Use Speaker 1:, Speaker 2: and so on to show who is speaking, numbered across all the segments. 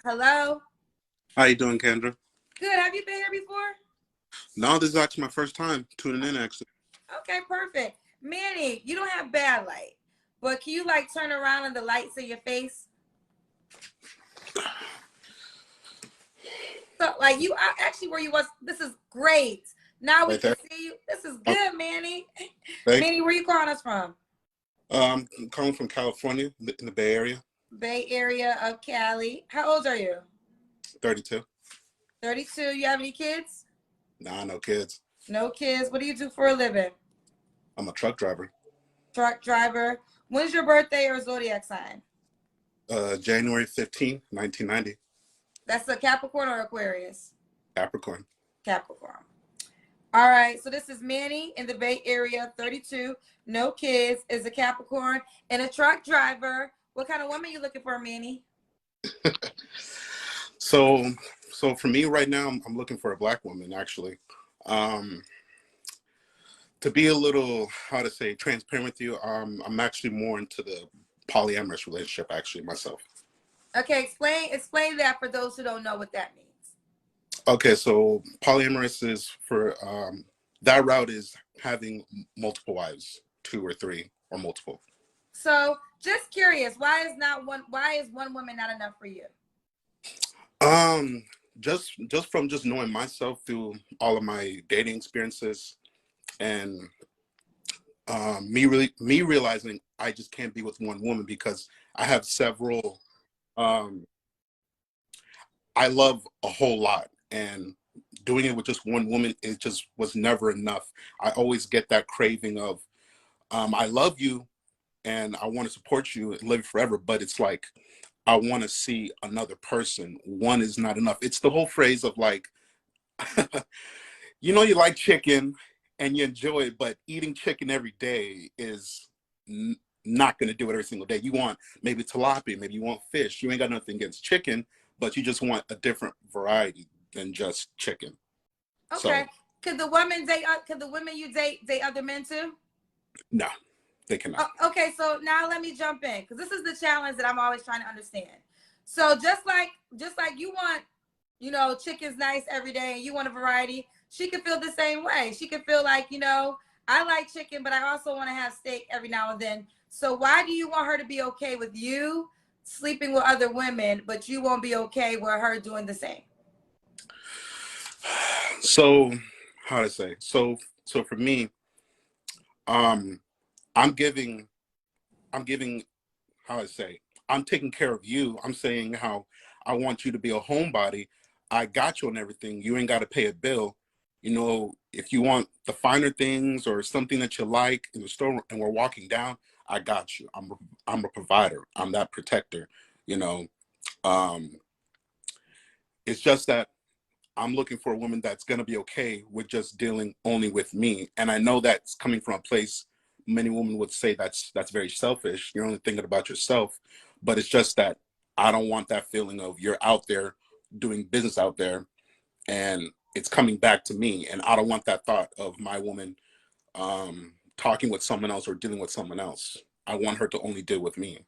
Speaker 1: Hello.
Speaker 2: How you doing, Kendra?
Speaker 1: Good. Have you been here before?
Speaker 2: No, this is actually my first time tuning in, actually.
Speaker 1: Okay, perfect. Manny, you don't have bad light, but can you like turn around and the lights in your face? So like you are actually where you was. This is great. Now we
Speaker 2: Right
Speaker 1: can
Speaker 2: there.
Speaker 1: see you. This is
Speaker 2: Okay,
Speaker 1: good, Manny.
Speaker 2: thank
Speaker 1: Manny, where you calling us from?
Speaker 2: I'm calling from California, in the Bay Area,
Speaker 1: Bay Area of Cali. How old are you?
Speaker 2: 32.
Speaker 1: 32. You have any kids?
Speaker 2: Nah, no kids.
Speaker 1: No kids. What do you do for a living?
Speaker 2: I'm a truck driver.
Speaker 1: Truck driver. When's your birthday or zodiac sign?
Speaker 2: January 15th, 1990,
Speaker 1: That's a Capricorn or Aquarius?
Speaker 2: Capricorn.
Speaker 1: Capricorn. All right, so this is Manny in the Bay Area, 32, no kids, is a Capricorn, and a truck driver. What kind of woman you looking for, Manny?
Speaker 2: So, so for me right now, I'm looking for a black woman, actually. Um, to be a little, how to say, transparent with you, I'm actually more into the polyamorous relationship, actually, myself.
Speaker 1: Okay, explain that for those who don't know what that means.
Speaker 2: Okay, so polyamorous is for that route is having multiple wives, two or three or multiple.
Speaker 1: So, just curious, why is one woman not enough for you?
Speaker 2: Um, just from just knowing myself through all of my dating experiences and me realizing I just can't be with one woman because I have several. Um, I love a whole lot, and doing it with just one woman, it just was never enough. I always get that craving of I love you and I want to support you and live forever, but it's like I want to see another person. One is not enough. It's the whole phrase of like, you like chicken and you enjoy it, but eating chicken every day is not going to do it every single day. You want maybe tilapia, maybe you want fish. You ain't got nothing against chicken, but you just want a different variety than just chicken.
Speaker 1: Okay,
Speaker 2: So
Speaker 1: could the women you date other men too?
Speaker 2: no, they cannot.
Speaker 1: Okay, so now let me jump in because this is the challenge that I'm always trying to understand. So just like you want, chicken's nice every day and you want a variety, she could feel the same way. She could feel like, I like chicken, but I also want to have steak every now and then. So why do you want her to be okay with you sleeping with other women, but you won't be okay with her doing the same?
Speaker 2: So how to say? So for me, um, I'm giving I'm giving how I say, I'm taking care of you. I'm saying how I want you to be a homebody. I got you on everything. You ain't got to pay a bill. If you want the finer things or something that you like in the store and we're walking down, I got you. I'm a provider. I'm that protector. You know, um, it's just that I'm looking for a woman that's going to be okay with just dealing only with me. And I know that's coming from a place many women would say that's very selfish. You're only thinking about yourself. But it's just that I don't want that feeling of you're out there doing business out there and it's coming back to me. And I don't want that thought of my woman talking with someone else or dealing with someone else. I want her to only deal with me.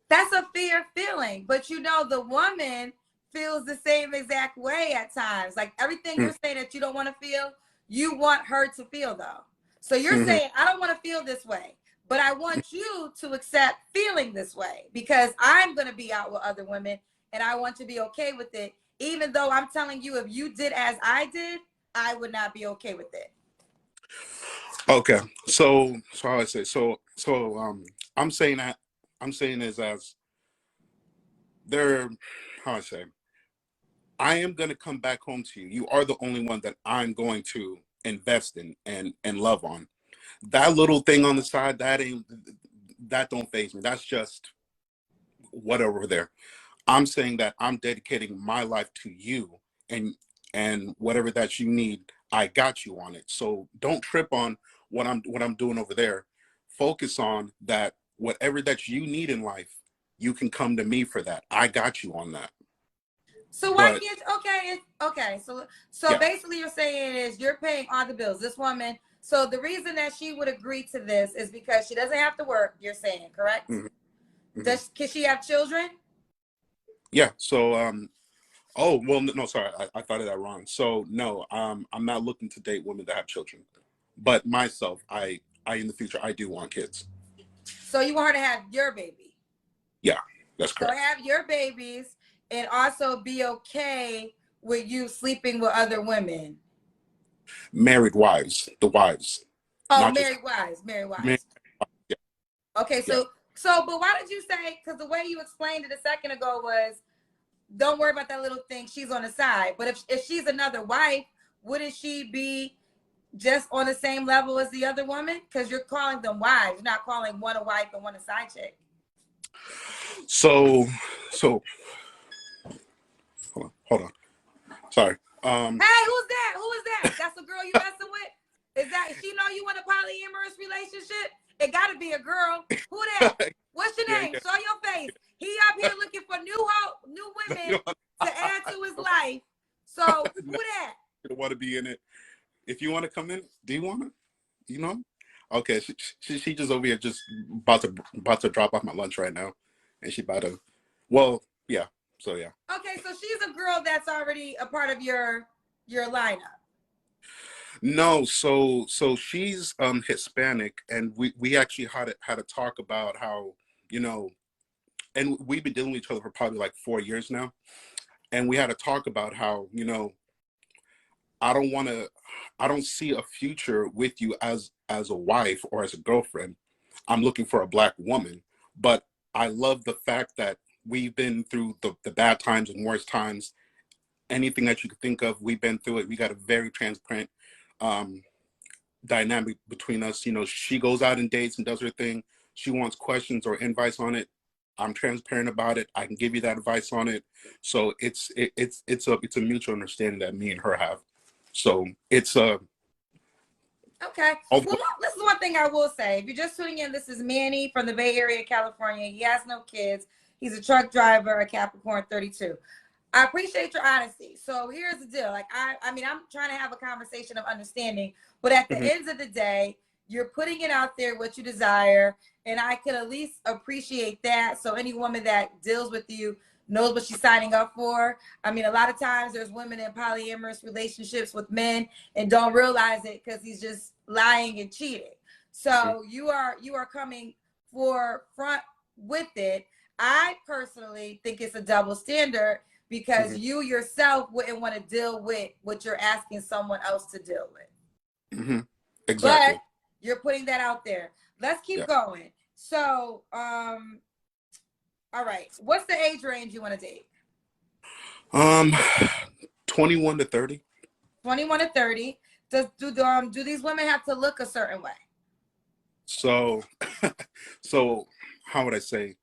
Speaker 1: That's a fair feeling, but the woman feels the same exact way at times. Like everything you're saying that you don't want to feel, you want her to feel though. So you're
Speaker 2: Mm-hmm.
Speaker 1: saying, I don't want to feel this way, but I want you to accept feeling this way because I'm going to be out with other women and I want to be okay with it. Even though I'm telling you, if you did as I did, I would not be okay with it.
Speaker 2: Okay. So how I say I'm saying that I'm saying is as they're how I say I am going to come back home to you. You are the only one that I'm going to invest in and love on. That little thing on the side, that don't faze me. That's just whatever there. I'm saying that I'm dedicating my life to you and whatever that you need, I got you on it. So don't trip on what I'm doing over there. Focus on that whatever that you need in life, you can come to me for that. I got you on that.
Speaker 1: So why
Speaker 2: But
Speaker 1: can't okay? So
Speaker 2: yeah.
Speaker 1: basically, you're saying is you're paying all the bills. This woman. So the reason that she would agree to this is because she doesn't have to work. You're saying correct?
Speaker 2: Hmm. Hmm.
Speaker 1: Can she have children?
Speaker 2: Yeah. So Oh, well, no, sorry, I thought of that wrong. So no, I'm not looking to date women that have children. But myself, I in the future, I do want kids.
Speaker 1: So you want her to have your baby.
Speaker 2: Yeah, that's
Speaker 1: So
Speaker 2: correct.
Speaker 1: have your babies and also be okay with you sleeping with other women.
Speaker 2: Married wives, the wives,
Speaker 1: Oh,
Speaker 2: not just
Speaker 1: married wives, married
Speaker 2: married.
Speaker 1: wives.
Speaker 2: Yeah,
Speaker 1: Okay,
Speaker 2: yeah.
Speaker 1: so but why did you say, because the way you explained it a second ago was don't worry about that little thing, she's on the side. But if she's another wife, wouldn't she be just on the same level as the other woman? Because you're calling them wives, you're not calling one a wife and one a side chick.
Speaker 2: So, so hold on. Sorry.
Speaker 1: Hey, who's that? Who is that? That's the girl you messing with? Is that she know you in a polyamorous relationship? It gotta be a girl. Who that? What's your
Speaker 2: Yeah,
Speaker 1: name?
Speaker 2: yeah.
Speaker 1: Show your face. He up here looking for new women to add to his life. So who
Speaker 2: No,
Speaker 1: that?
Speaker 2: you don't want to be in it. If you want to come in, do you want to? You know? Okay, she just over here just about to drop off my lunch right now, and she about to. Well, yeah. So yeah.
Speaker 1: Okay, so she's a girl that's already a part of your lineup.
Speaker 2: No, so she's Hispanic, and we actually had a talk about how, you know, and we've been dealing with each other for probably like 4 years now, and we had a talk about how, you know, I don't want to, I don't see a future with you as a wife or as a girlfriend. I'm looking for a black woman, but I love the fact that we've been through the bad times and worst times. Anything that you could think of, we've been through it. We got a very transparent um, dynamic between us. You know, she goes out and dates and does her thing. She wants questions or advice on it. I'm transparent about it. I can give you that advice on it. So it's a mutual understanding that me and her have. So it's
Speaker 1: Okay.
Speaker 2: although,
Speaker 1: Well, this is one thing I will say. If you're just tuning in, this is Manny from the Bay Area, California. He has no kids. He's a truck driver, a Capricorn 32. I appreciate your honesty. So here's the deal. Like I mean, I'm trying to have a conversation of understanding, but at the
Speaker 2: mhm,
Speaker 1: end of the day, you're putting it out there what you desire, and I could at least appreciate that. So any woman that deals with you knows what she's signing up for. I mean, a lot of times there's women in polyamorous relationships with men and don't realize it because he's just lying and cheating.
Speaker 2: mhm,
Speaker 1: So you are coming for front with it. I personally think it's a double standard because
Speaker 2: mhm,
Speaker 1: you yourself wouldn't want to deal with what you're asking someone else to deal with.
Speaker 2: mhm.
Speaker 1: But
Speaker 2: Exactly.
Speaker 1: you're putting that out there. Let's keep
Speaker 2: Yeah.
Speaker 1: going. So, all right. What's the age range you want to date?
Speaker 2: Um, 21 to 30.
Speaker 1: 21 to 30. Do these women have to look a certain way?
Speaker 2: So, so how would I say?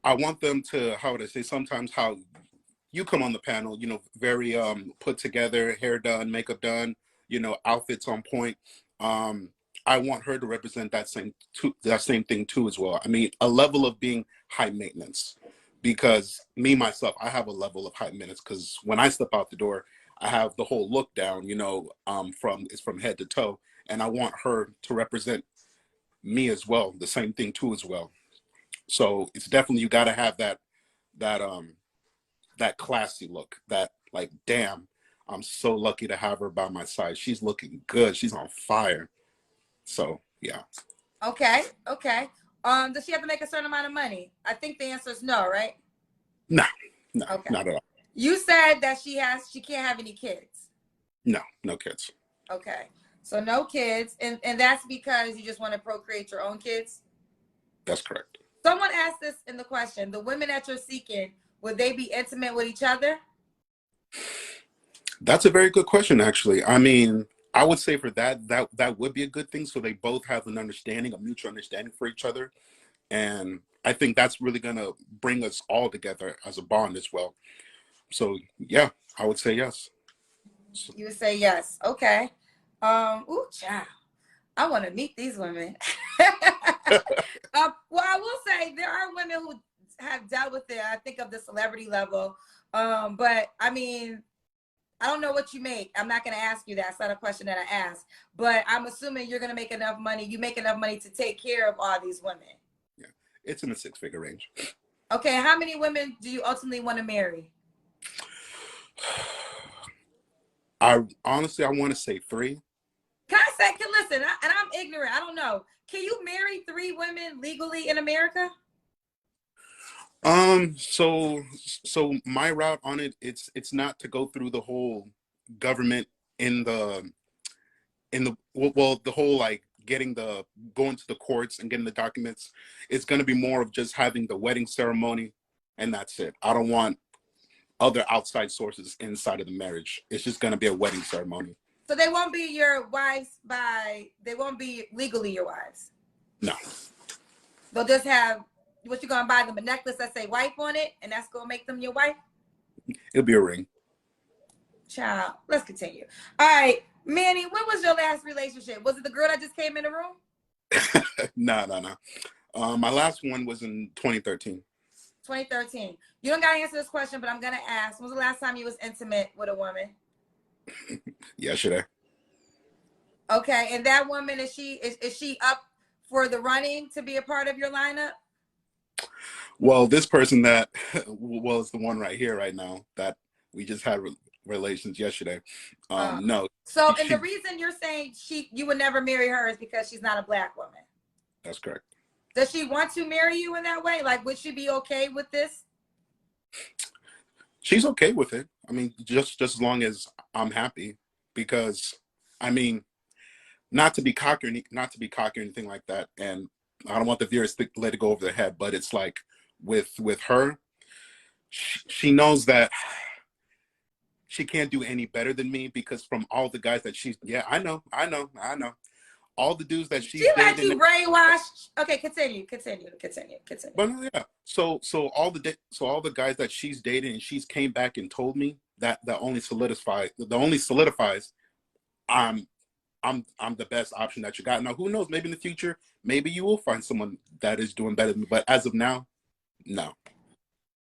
Speaker 2: I want them to, how would I say? Sometimes how you come on the panel, you know, very put together, hair done, makeup done, you know, outfits on point. Um, I want her to represent that same thing too as well. I mean, a level of being high maintenance, because me myself, I have a level of high maintenance because when I step out the door, I have the whole look down, you know, from head to toe, and I want her to represent me as well, the same thing too as well. So it's definitely, you got to have that that classy look, that like, damn, I'm so lucky to have her by my side. She's looking good. She's on fire. So yeah.
Speaker 1: Okay. Okay. Does she have to make a certain amount of money? I think the answer is no, right?
Speaker 2: No, no,
Speaker 1: Okay.
Speaker 2: not at all.
Speaker 1: You said that she can't have any kids.
Speaker 2: No, no kids.
Speaker 1: Okay. So no kids, and that's because you just want to procreate your own kids.
Speaker 2: That's correct.
Speaker 1: Someone asked this in the question: the women that you're seeking, would they be intimate with each other?
Speaker 2: That's a very good question, actually. I mean, I would say for that would be a good thing. So they both have an understanding, a mutual understanding for each other, and I think that's really gonna bring us all together as a bond as well. So yeah, I would say yes. So,
Speaker 1: You would say yes. Okay. Ooh, child. I want to meet these women. Well, I will say there are women who have dealt with it. I think of the celebrity level. But I mean, I don't know what you make. I'm not going to ask you that. It's not a question that I ask. But I'm assuming you're going to make enough money. You make enough money to take care of all these women.
Speaker 2: yeah, it's in the six-figure range.
Speaker 1: Okay. How many women do you ultimately want to marry?
Speaker 2: I honestly, I want to say 3.
Speaker 1: Can I say, listen, and I'm ignorant. I don't know. Can you marry 3 women legally in America?
Speaker 2: So my route on it, it's not to go through the whole government in the well, the whole like going to the courts and getting the documents. It's going to be more of just having the wedding ceremony, and that's it. I don't want other outside sources inside of the marriage. It's just going to be a wedding ceremony.
Speaker 1: So they won't be your wives they won't be legally your wives.
Speaker 2: No.
Speaker 1: They'll just have, what, you gonna buy them a necklace that say wife on it, and that's gonna make them your wife?
Speaker 2: It'll be a ring.
Speaker 1: Child, let's continue. All right, Manny, when was your last relationship? Was it the girl that just came in the room?
Speaker 2: No. My last one was in 2013.
Speaker 1: 2013. You don't gotta answer this question, but I'm gonna ask. When was the last time you was intimate with a woman?
Speaker 2: Yesterday.
Speaker 1: Okay, and that woman, is she up for the running to be a part of your lineup?
Speaker 2: Well, this person that is the one right here, right now, that we just had relations yesterday. No.
Speaker 1: So, and the reason you're saying you would never marry her is because she's not a Black woman.
Speaker 2: That's correct.
Speaker 1: Does she want to marry you in that way? Like, would she be okay with this?
Speaker 2: She's okay with it. I mean, just as long as I'm happy, because I mean, not to be cocky or anything like that. And I don't want the viewers to let it go over their head, but it's like with her, she knows that she can't do any better than me, because from all the guys that I know. All the dudes that she's
Speaker 1: dated. She let you brainwash. Okay, continue.
Speaker 2: But yeah, so all the guys that she's dated and she's came back and told me that only solidifies I'm the best option that you got. Now, who knows? Maybe in the future, maybe you will find someone that is doing better than me. But as of now, no.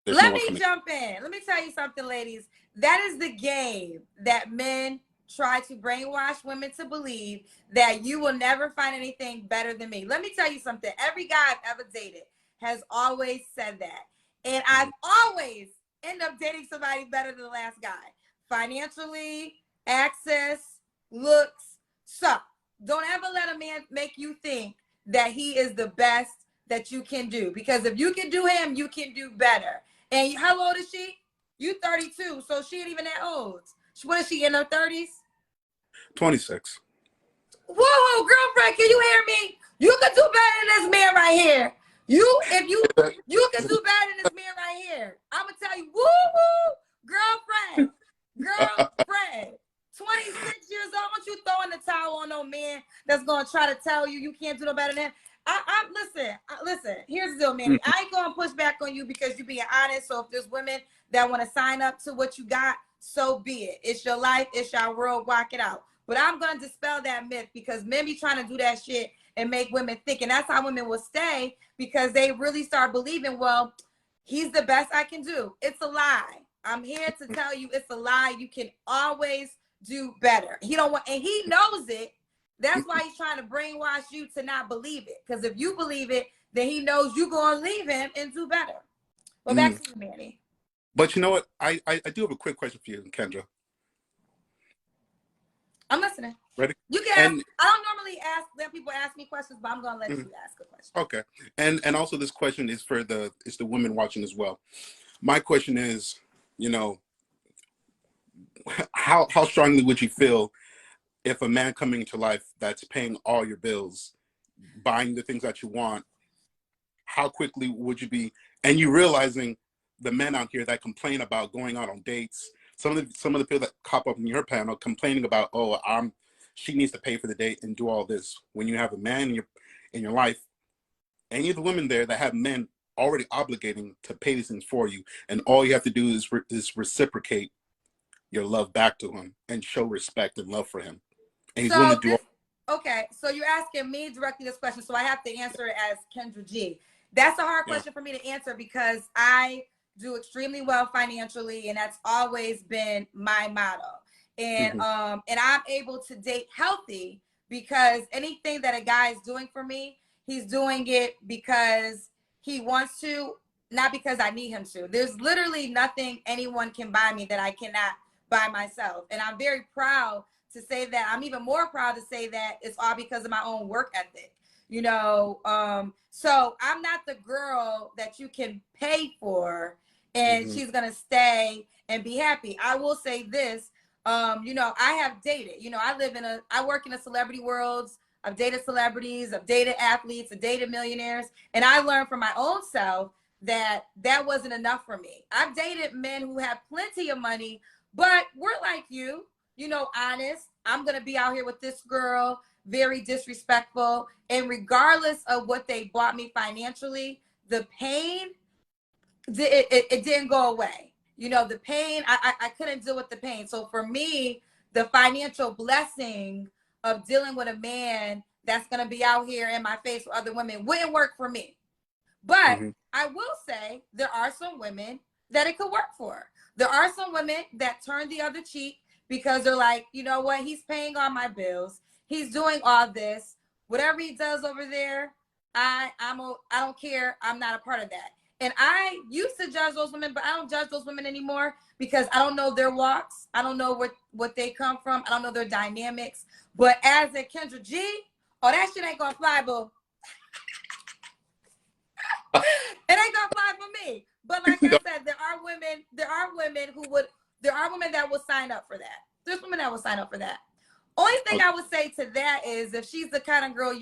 Speaker 1: Let me jump in. Let me tell you something, ladies. That is the game that men try to brainwash women to believe, that you will never find anything better than me. Let me tell you something. Every guy I've ever dated has always said that. And I've always end up dating somebody better than the last guy. Financially, access, looks. So don't ever let a man make you think that he is the best that you can do. Because if you can do him, you can do better. And how old is she? You 32, so she ain't even that old. What is she, in her 30s?
Speaker 2: 26.
Speaker 1: Whoa, girlfriend, can you hear me? You can do better than this man right here. You can do better than this man right here. I'm gonna tell you, girlfriend. 26 years old. Don't you throwing the towel on no man that's gonna try to tell you can't do no better than him. Listen. Here's the deal, man. I ain't gonna push back on you because you're being honest. So if there's women that want to sign up to what you got, so be it. It's your life. It's your world. Rock it out. But I'm gonna dispel that myth, because men be trying to do that shit and make women think, and that's how women will stay, because they really start believing, well, he's the best I can do. It's a lie. I'm here to tell you it's a lie. You can always do better. He don't want, and he knows it. That's why he's trying to brainwash you to not believe it. Because if you believe it, then he knows you're going to leave him and do better. Well, back to you, Manny.
Speaker 2: But you know what? I do have a quick question for you, Kendra.
Speaker 1: I'm listening.
Speaker 2: Ready?
Speaker 1: You can ask. I don't normally let people ask me questions, but I'm going to let you ask a question.
Speaker 2: Okay. And also this question is for the women watching as well. My question is, how strongly would you feel if a man coming into life that's paying all your bills, buying the things that you want, how quickly would you be, and you realizing the men out here that complain about going out on dates, some of the people that cop up in your panel complaining about, she needs to pay for the date and do all this, when you have a man in your life, any of the women there that have men already obligating to pay these things for you, and all you have to do is reciprocate your love back to him and show respect and love for him. And he's willing to do
Speaker 1: okay, so you're asking me directly this question, so I have to answer it as Kendra G. That's a hard question for me to answer, because I do extremely well financially, and that's always been my motto. And and I'm able to date healthy, because anything that a guy is doing for me, he's doing it because he wants to, not because I need him to. There's literally nothing anyone can buy me that I cannot by myself. And I'm very proud to say that. I'm even more proud to say that it's all because of my own work ethic. You know, so I'm not the girl that you can pay for and she's gonna stay and be happy. I will say this, you know, I have dated, you know, I work in a celebrity world. I've dated celebrities, I've dated athletes, I've dated millionaires, and I learned from my own self that that wasn't enough for me. I've dated men who have plenty of money, but we're like you know, honest. I'm gonna be out here with this girl, very disrespectful, and regardless of what they bought me financially, the pain, it didn't go away. You know, the pain, I couldn't deal with the pain. So for me, the financial blessing of dealing with a man that's going to be out here in my face with other women wouldn't work for me. But I will say there are some women that it could work for. There are some women that turn the other cheek because they're like, you know what? He's paying all my bills. He's doing all this. Whatever he does over there, I don't care. I'm not a part of that. And I used to judge those women, but I don't judge those women anymore because I don't know their walks. I don't know what they come from. I don't know their dynamics. But as a Kendra G, oh, that shit ain't gonna fly, boo. It ain't gonna fly for me. But like I said, there are women that will sign up for that. There's women that will sign up for that. Only thing I would say to that is if she's the kind of girl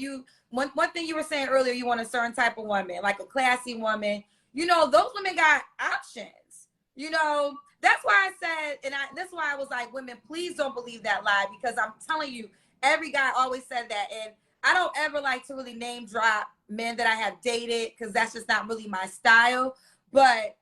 Speaker 1: one thing you were saying earlier, you want a certain type of woman, like a classy woman. You know, those women got options. You know, that's why I said, and that's why I was like, women, please don't believe that lie, because I'm telling you, every guy always said that. And I don't ever like to really name drop men that I have dated because that's just not really my style. But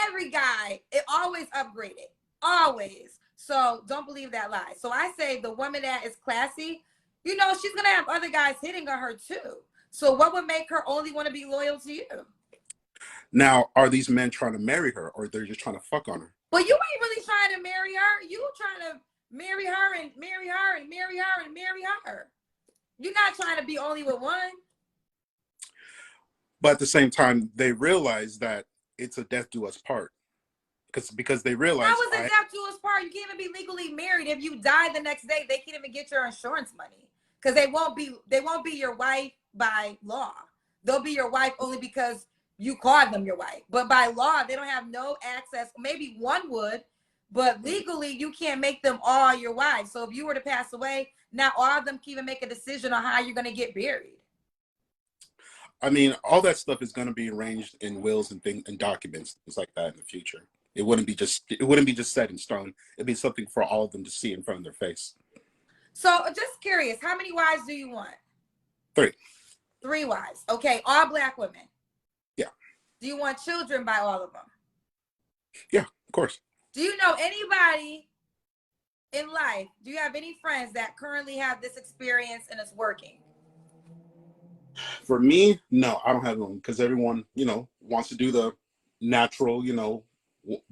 Speaker 1: every guy, it always upgraded, always. So don't believe that lie. So I say the woman that is classy, you know, she's going to have other guys hitting on her too. So what would make her only want to be loyal to you?
Speaker 2: Now, are these men trying to marry her, or they're just trying to fuck on her?
Speaker 1: Well, you ain't really trying to marry her. You trying to marry her and marry her and marry her and marry her. You're not trying to be only with one.
Speaker 2: But at the same time, they realize that it's a death do us part. Because they realize.
Speaker 1: How is it death do us part? You can't even be legally married. If you die the next day, they can't even get your insurance money because they won't be your wife by law. They'll be your wife only because you called them your wife. But by law, they don't have no access. Maybe one would, but legally, you can't make them all your wives. So if you were to pass away, not all of them can even make a decision on how you're going to get buried.
Speaker 2: I mean, all that stuff is going to be arranged in wills and documents, things like that in the future. It wouldn't be just set in stone. It'd be something for all of them to see in front of their face.
Speaker 1: So just curious, how many wives do you want?
Speaker 2: 3.
Speaker 1: 3 wives. Okay, all Black women.
Speaker 2: Yeah.
Speaker 1: Do you want children by all of them?
Speaker 2: Yeah, of course.
Speaker 1: Do you know anybody in life? Do you have any friends that currently have this experience and it's working?
Speaker 2: For me, no, I don't have them because everyone, you know, wants to do the natural, you know,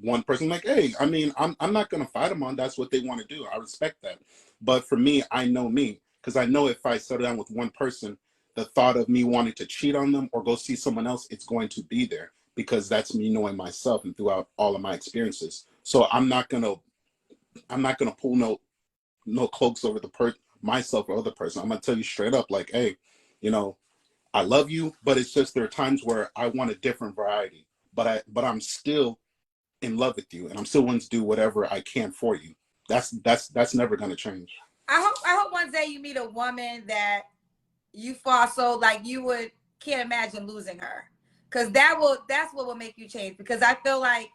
Speaker 2: one person. Like, hey, I mean, I'm not gonna fight them on. That's what they want to do. I respect that. But for me, I know me because I know if I settle down with one person, the thought of me wanting to cheat on them or go see someone else, it's going to be there because that's me knowing myself and throughout all of my experiences. So I'm not gonna pull no cloaks over myself or other person. I'm gonna tell you straight up, like, hey, you know, I love you, but it's just there are times where I want a different variety. But I'm still in love with you, and I'm still willing to do whatever I can for you. That's never gonna change.
Speaker 1: I hope one day you meet a woman that you fall so like you can't imagine losing her, because that's what will make you change. Because I feel like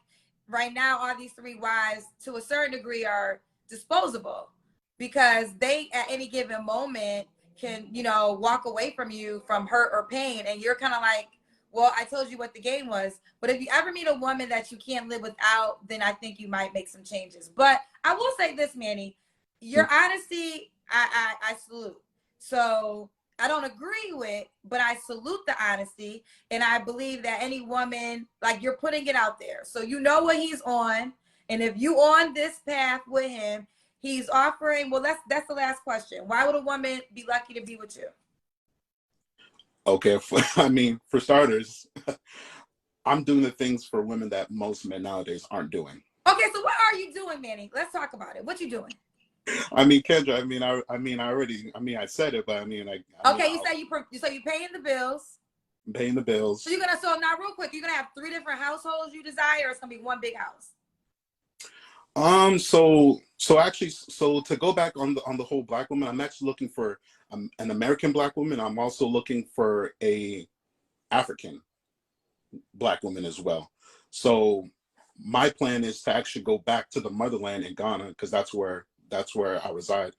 Speaker 1: right now all these 3 wives to a certain degree are disposable because they at any given moment can, you know, walk away from you from hurt or pain, and you're kind of like, well, I told you what the game was. But if you ever meet a woman that you can't live without, then I think you might make some changes. But I will say this, Manny, your honesty, I salute. So I don't agree with, but I salute the honesty. And I believe that any woman, like, you're putting it out there. So you know what he's on. And if you on this path with him, he's offering, well, that's the last question. Why would a woman be lucky to be with you?
Speaker 2: Okay, I mean, for starters, I'm doing the things for women that most men nowadays aren't doing.
Speaker 1: Okay, so what are you doing? doing, Manny? Let's talk about it. What you doing?
Speaker 2: I mean, Kendra, I said it, but
Speaker 1: Okay, you say you paying the bills.
Speaker 2: I'm paying the bills.
Speaker 1: So now real quick, you're gonna have 3 different households you desire, or it's gonna be one big house?
Speaker 2: So to go back on the whole black woman, I'm actually looking for an American black woman. I'm also looking for a African black woman as well. So my plan is to actually go back to the motherland in Ghana, because that's where I reside,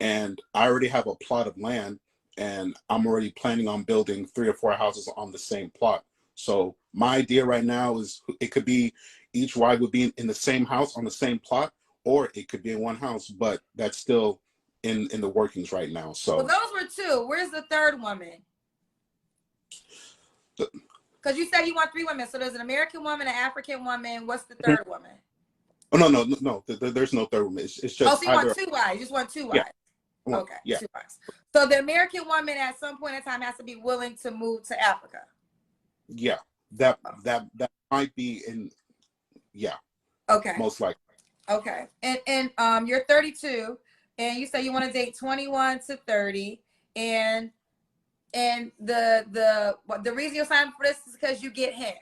Speaker 2: and I already have a plot of land, and I'm already planning on building 3 or 4 houses on the same plot. So my idea right now is it could be each wife would be in the same house on the same plot, or it could be in one house, but that's still in the workings right now. So
Speaker 1: well, those were 2. Where's the 3rd woman? Because you said you want 3 women. So there's an American woman, an African woman. What's the 3rd woman?
Speaker 2: Oh no. There's no 3rd woman. It's just
Speaker 1: so you want 2 wives. You just want 2 wives.
Speaker 2: Yeah.
Speaker 1: Okay,
Speaker 2: yeah.
Speaker 1: 2 wives. So the American woman at some point in time has to be willing to move to Africa.
Speaker 2: Yeah, that might be in. Yeah.
Speaker 1: Okay.
Speaker 2: Most likely.
Speaker 1: Okay. And you're 32, and you say you want to date 21 to 30, and the reason you're signing for this is because you get him.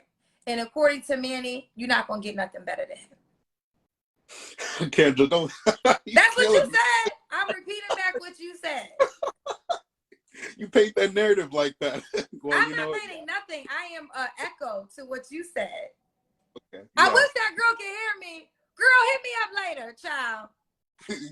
Speaker 1: And according to Manny, you're not gonna get nothing better than him.
Speaker 2: Kendra, don't.
Speaker 1: That's what you said. I'm repeating back what you said.
Speaker 2: You paint that narrative like that. Well,
Speaker 1: I'm not painting nothing. I am an echo to what you said.
Speaker 2: Okay.
Speaker 1: I wish that girl could hear me. Girl, hit me up later, child.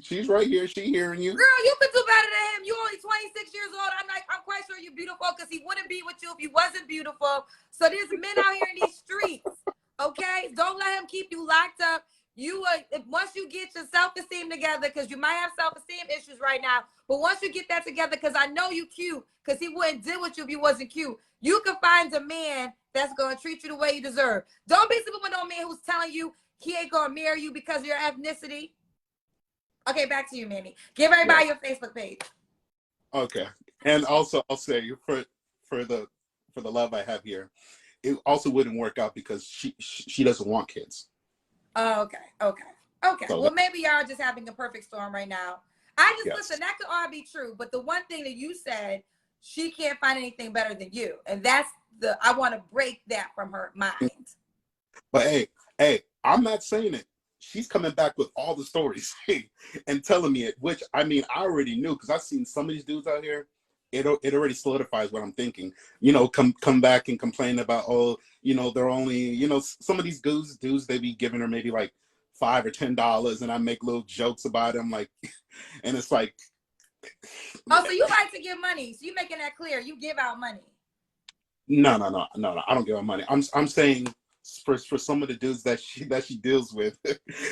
Speaker 2: She's right here. She hearing you.
Speaker 1: Girl, you could do better than him. You only 26 years old. I'm quite sure you're beautiful, because he wouldn't be with you if he wasn't beautiful. So there's men out here in these streets. Okay? Don't let him keep you locked up. Once you get your self-esteem together, because you might have self-esteem issues right now, but once you get that together, because I know you cute, because he wouldn't deal with you if he wasn't cute, you can find a man that's going to treat you the way you deserve. Don't be sleeping with no man who's telling you he ain't going to marry you because of your ethnicity. Okay, back to you, Manny. Give everybody your Facebook page.
Speaker 2: Okay, and also I'll say for the love I have here, it also wouldn't work out because she doesn't want kids.
Speaker 1: Oh, okay. So well, maybe y'all just having a perfect storm right now. Listen, that could all be true, but the one thing that you said, she can't find anything better than you, and that's I want to break that from her mind.
Speaker 2: But hey, I'm not saying it. She's coming back with all the stories and telling me it, which I mean, I already knew, because I've seen some of these dudes out here. It already solidifies what I'm thinking. Come back and complain about, they're only, some of these dudes, they be giving her maybe like $5 or $10, and I make little jokes about them, like, and it's like.
Speaker 1: Oh, so you like to give money? So you making that clear? You give out money?
Speaker 2: No. I don't give out money. I'm saying for some of the dudes that she deals with,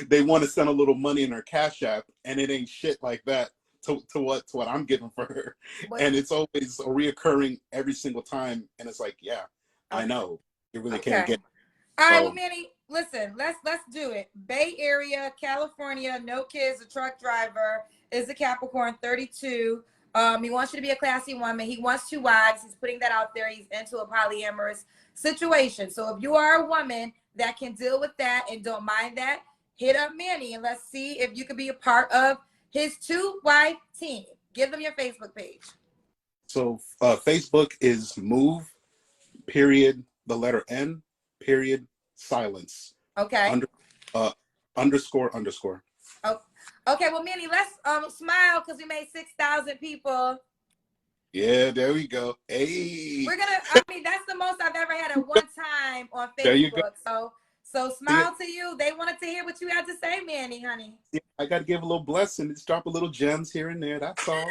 Speaker 2: they want to send a little money in her Cash App, and it ain't shit like that to what I'm giving for her. And it's always a reoccurring every single time, and it's like, yeah, okay. I know you really can't get.
Speaker 1: All right, well, Manny, listen, let's do it. Bay Area, California, no kids, a truck driver, is a Capricorn, 32. He wants you to be a classy woman. He wants 2 wives. He's putting that out there. He's into a polyamorous situation. So if you are a woman that can deal with that and don't mind that, hit up Manny and let's see if you could be a part of his 2-wife team. Give them your Facebook page.
Speaker 2: So Facebook is move, period, the letter N, period, silence.
Speaker 1: Okay.
Speaker 2: Underscore.
Speaker 1: Oh, okay. Well, Manny, let's smile, because we made 6,000 people.
Speaker 2: Yeah, there we go. Hey.
Speaker 1: That's the most I've ever had at one time on Facebook.
Speaker 2: There you go.
Speaker 1: So smile to you. They wanted to hear what you had to say, Manny, honey.
Speaker 2: Yeah, I got to give a little blessing. Just drop a little gems here and there. That's all.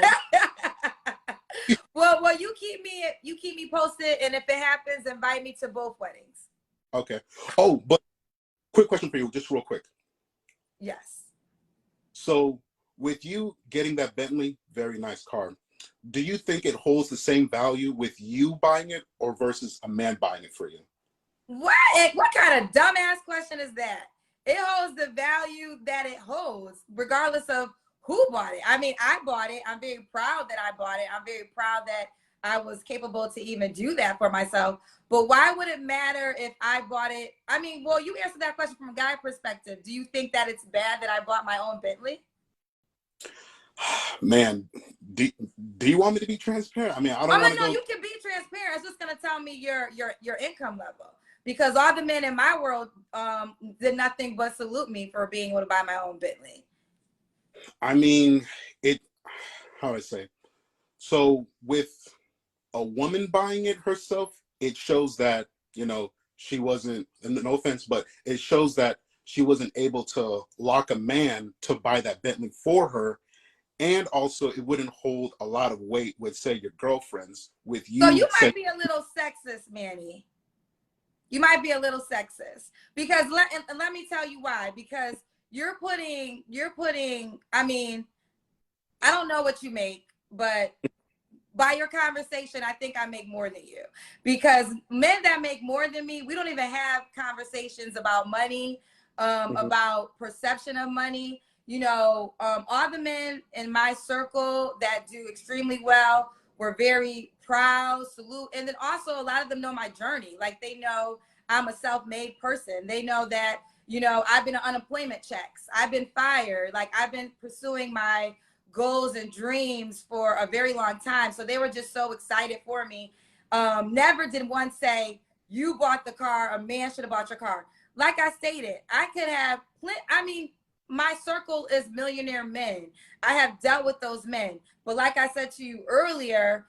Speaker 1: Well, you keep me posted, and if it happens, invite me to both weddings.
Speaker 2: Okay. Oh, but quick question for you, just real quick.
Speaker 1: Yes.
Speaker 2: So with you getting that Bentley, very nice car, do you think it holds the same value with you buying it or versus a man buying it for you?
Speaker 1: What kind of dumbass question is that? It holds the value that it holds, regardless of who bought it. I mean, I bought it. I'm very proud that I bought it. I'm very proud that I was capable to even do that for myself. But why would it matter if I bought it? I mean, well, you answered that question from a guy perspective. Do you think that it's bad that I bought my own Bentley?
Speaker 2: Man, do you want me to be transparent? I mean, I
Speaker 1: Oh
Speaker 2: don't want to
Speaker 1: no, no,
Speaker 2: go.
Speaker 1: you can be transparent. It's just gonna tell me your income level. Because all the men in my world did nothing but salute me for being able to buy my own Bentley.
Speaker 2: I mean, it, how do I say? So with a woman buying it herself, it shows that, you know, she wasn't, and no offense, but it shows that she wasn't able to lock a man to buy that Bentley for her. And also, it wouldn't hold a lot of weight with, say, your girlfriends, with
Speaker 1: So
Speaker 2: you
Speaker 1: you
Speaker 2: saying.
Speaker 1: might be a little sexist, Manny. You might be a little sexist because let me tell you why. Because you're putting. I mean, I don't know what you make, but by your conversation, I think I make more than you. Because men that make more than me, we don't even have conversations about money, about perception of money. You know, all the men in my circle that do extremely well were very proud, salute. And then also a lot of them know my journey. Like they know I'm a self-made person. They know that, you know, I've been on unemployment checks. I've been fired. Like I've been pursuing my goals and dreams for a very long time. So they were just so excited for me. Never did one say, you bought the car, a man should have bought your car. Like I stated, I could have, I mean, my circle is millionaire men. I have dealt with those men. But like I said to you earlier,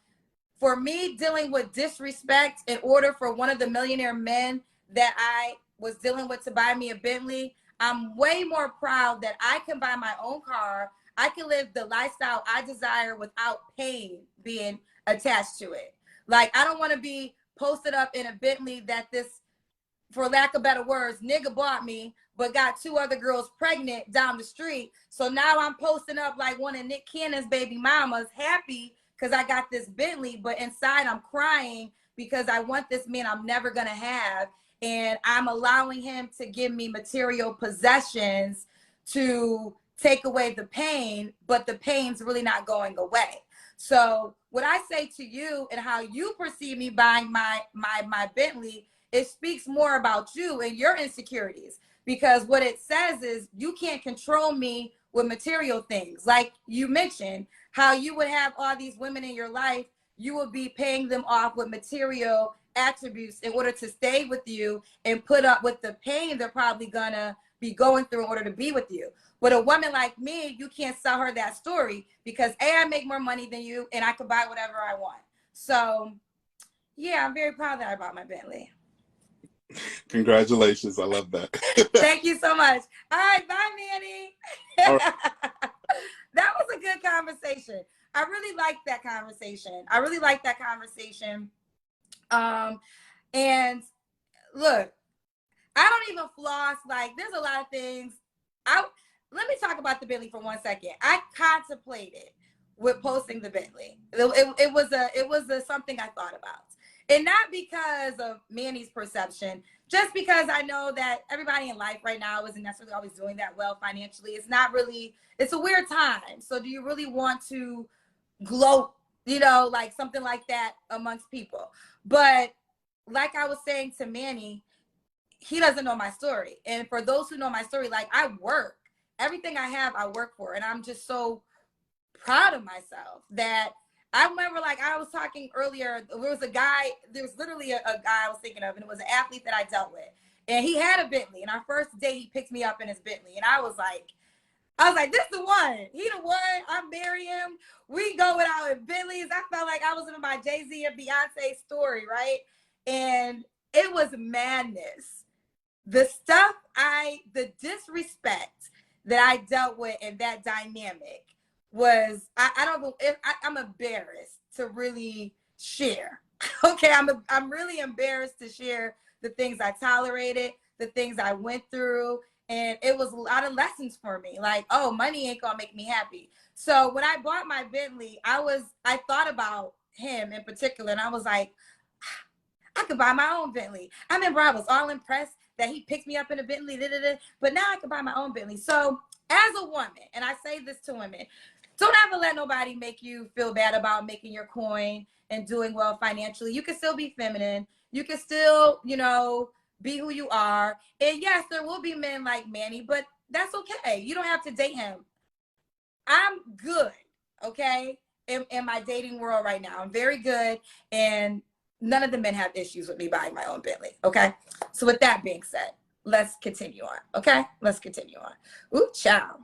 Speaker 1: for me dealing with disrespect in order for one of the millionaire men that I was dealing with to buy me a Bentley, I'm way more proud that I can buy my own car. I can live the lifestyle I desire without pain being attached to it. Like, I don't want to be posted up in a Bentley that this, for lack of better words, nigga bought me, but got two other girls pregnant down the street. So now I'm posting up like one of Nick Cannon's baby mamas, happy because I got this Bentley, but inside I'm crying because I want this man I'm never going to have. And I'm allowing him to give me material possessions to take away the pain, but the pain's really not going away. So what I say to you and how you perceive me buying my Bentley, it speaks more about you and your insecurities, because what it says is you can't control me with material things. Like you mentioned, how you would have all these women in your life, you would be paying them off with material attributes in order to stay with you and put up with the pain they're probably gonna be going through in order to be with you. But a woman like me, you can't sell her that story because A, I make more money than you and I can buy whatever I want. So yeah, I'm very proud that I bought my Bentley.
Speaker 2: Congratulations. I love that.
Speaker 1: Thank you so much. All right, bye, Manny.
Speaker 2: All right.
Speaker 1: That was a good conversation. I really liked that conversation. And look, I don't even floss. Like, there's a lot of things. Let me talk about the Bentley for 1 second. I contemplated with posting the Bentley. It was something I thought about. And not because of Manny's perception, just because I know that everybody in life right now isn't necessarily always doing that well financially. It's not really, it's a weird time. So do you really want to gloat, you know, like something like that amongst people? But like I was saying to Manny, he doesn't know my story. And for those who know my story, like I work, everything I have, I work for. And I'm just so proud of myself that I remember, like I was talking earlier, there was literally a guy I was thinking of, and it was an athlete that I dealt with. And he had a Bentley. And our first day, he picked me up in his Bentley. And I was like, this the one. He the one. I marry him. We going out in Bentleys. I felt like I was in my Jay-Z and Beyonce story, right? And it was madness. The disrespect that I dealt with in that dynamic was, I'm embarrassed to really share. Okay, I'm really embarrassed to share the things I tolerated, the things I went through, and it was a lot of lessons for me. Like, oh, money ain't gonna make me happy. So when I bought my Bentley, I thought about him in particular, and I was like, I could buy my own Bentley. I remember I was all impressed that he picked me up in a Bentley, but now I can buy my own Bentley. So as a woman, and I say this to women, Don't ever let nobody make you feel bad about making your coin and doing well financially. You can still be feminine. You can still, you know, be who you are. And yes, there will be men like Manny, but that's okay. You don't have to date him. I'm good, okay, in my dating world right now. I'm very good, and none of the men have issues with me buying my own Bentley, okay? So with that being said, let's continue on, okay? Let's continue on. Ooh, ciao.